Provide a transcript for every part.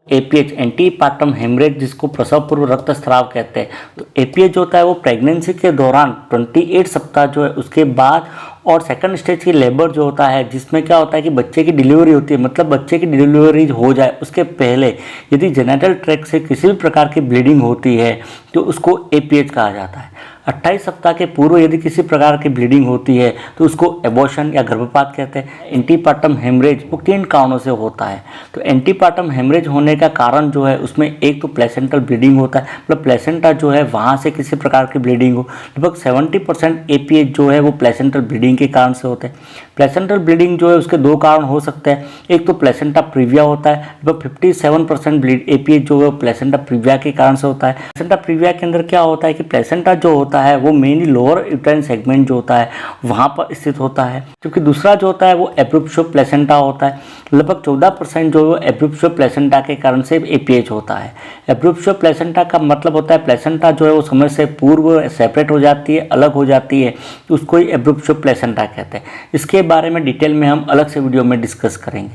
APH antepartum haemorrhage जिसको प्रसव पूर्व रक्तस्राव कहते हैं। तो एपीएच जो होता है वो प्रेगनेंसी के दौरान 28 सप्ताह जो है उसके बाद और सेकंड स्टेज की लेबर जो होता है जिसमें क्या होता है कि बच्चे की डिलीवरी होती है, मतलब बच्चे की डिलीवरी हो जाए उसके पहले यदि जेनिटल ट्रैक्ट से किसी भी प्रकार की ब्लीडिंग होती है तो उसको एपीएच कहा जाता है। 28 सप्ताह के पूर्व यदि किसी प्रकार की ब्लीडिंग होती है तो उसको एबॉर्शन या गर्भपात कहते हैं। एंटीपार्टम हेमरेज वो 3 कारणों से होता है। तो एंटीपार्टम हेमरेज होने का कारण जो है उसमें एक तो प्लेसेंटल ब्लीडिंग होता है, मतलब प्लेसेंटा जो है वहाँ से किसी प्रकार की ब्लीडिंग हो। लगभग 70% एपीएच जो है वो प्लेसेंटल ब्लीडिंग के कारण से होते हैं। प्लेसेंटल ब्लीडिंग जो है उसके 2 कारण हो सकते हैं। एक तो प्लेसेंटा प्रीविया होता है, लगभग 57% एपीएच जो है प्लेसेंटा प्रीविया के कारण से होता है। प्लेसेंटा प्रीविया के अंदर क्या होता है कि प्लेसेंटा जो होता है वो मेनली लोअर यूटेराइन सेगमेंट जो होता है वहाँ पर स्थित होता है, जबकि दूसरा जो होता है वो एब्रूप्शो प्लेसेंटा होता है। लगभग 14% जो है एब्रूप्शो प्लेसेंटा के कारण से एपीएच होता है। एब्रूप्शो प्लेसेंटा का मतलब होता है प्लेसेंटा जो है वो समय से पूर्व सेपरेट हो जाती है, अलग हो जाती है, तो उसको ही एब्रूप्शो प्लेसेंटा कहते हैं। इसके बारे में डिटेल में हम अलग से वीडियो में डिस्कस करेंगे।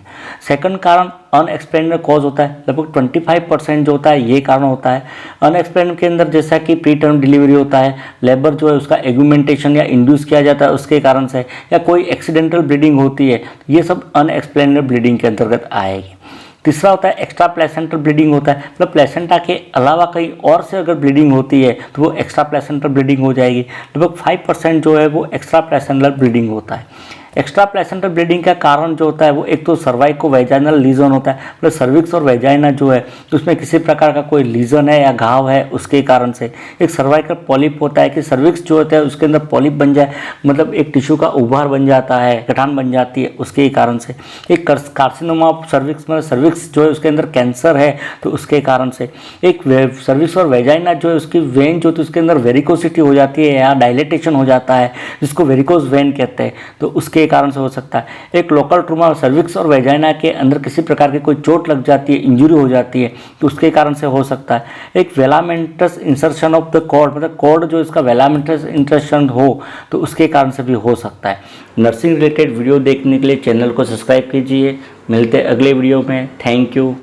सेकंड कारण अनएक्सप्लेन्ड कॉज होता है, लगभग 25% जो होता है ये कारण होता है। अनएक्सप्लेन्ड के अंदर जैसा कि प्री टर्म डिलीवरी होता है, लेबर जो है उसका एग्यूमेंटेशन या इंड्यूस किया जाता है उसके कारण से, या कोई एक्सीडेंटल ब्लीडिंग होती है, ये सब अनएक्सप्लेन्ड ब्लीडिंग के अंतर्गत आएगी। तीसरा होता है एक्स्ट्रा प्लेसेंटल ब्लीडिंग होता है, मतलब प्लेसेंटा के अलावा कहीं और से अगर ब्लीडिंग होती है तो वो एक्स्ट्रा प्लेसेंटल ब्लीडिंग हो जाएगी। लगभग 5% जो है वो एक्स्ट्रा प्लेसेंटल ब्लीडिंग होता है। एक्स्ट्रा प्लेसेंटल ब्लीडिंग का कारण जो होता है वो एक तो सर्वाइको वेजाइनल लीजन होता है, मतलब सर्विक्स और वेजाइना जो है तो उसमें किसी प्रकार का कोई लीजन है या घाव है उसके कारण से। एक सर्वाइकल पॉलिप होता है कि सर्विक्स जो होता है उसके अंदर पॉलिप बन जाए, मतलब एक टिश्यू का उभार बन जाता है, गठान बन जाती है, उसके कारण से। एक कार्सिनोमा ऑफ सर्विक्स में सर्विक्स जो है उसके अंदर कैंसर है तो उसके कारण से। एक सर्विक्स और वेजाइना जो है उसकी वेन जो होती है उसके अंदर वेरिकोसिटी हो जाती है या डायलेटेशन हो जाता है जिसको वेरिकोज वेन कहते हैं, तो उसके कारण से हो सकता है। एक लोकल ट्रूमा सर्विक्स और वेजाइना के अंदर किसी प्रकार की कोई चोट लग जाती है, इंजरी हो जाती है तो उसके कारण से हो सकता है। एक वेलामेंटस इंसर्शन ऑफ द कॉर्ड, मतलब कॉर्ड जो इसका वेलामेंटस इंसर्शन हो तो उसके कारण से भी हो सकता है। नर्सिंग रिलेटेड वीडियो देखने के लिए चैनल को सब्सक्राइब कीजिए। मिलते हैं अगले वीडियो में। Thank you.